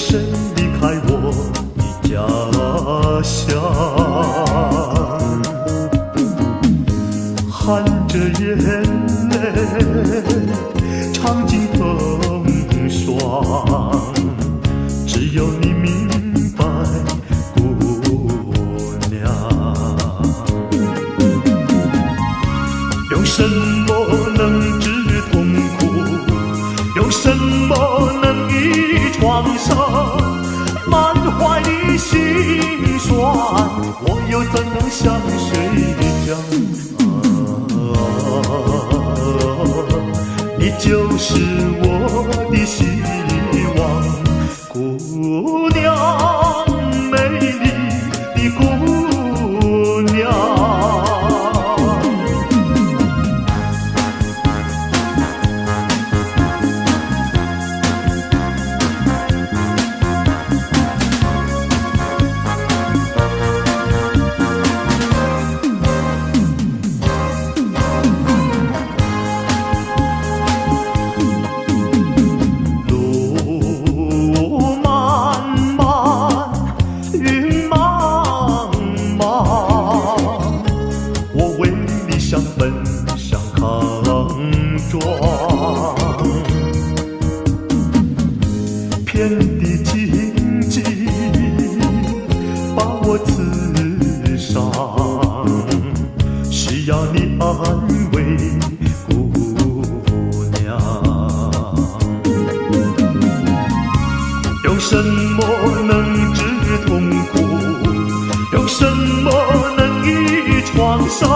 谁离开我的家乡？含着眼泪尝尽风霜，只有你明白，姑娘。用什么能治痛苦？用什么能医创伤？满怀的心酸，我又怎能向谁讲？你就是我的希望，姑娘，美丽的姑娘。想奔向康庄，遍地荆棘把我刺伤，需要你安慰，姑娘。用什么能治痛苦？用什么能医创伤？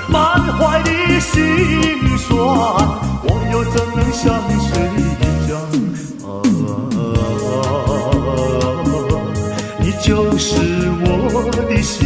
满怀的心酸，我又怎能向谁讲？你就是我的希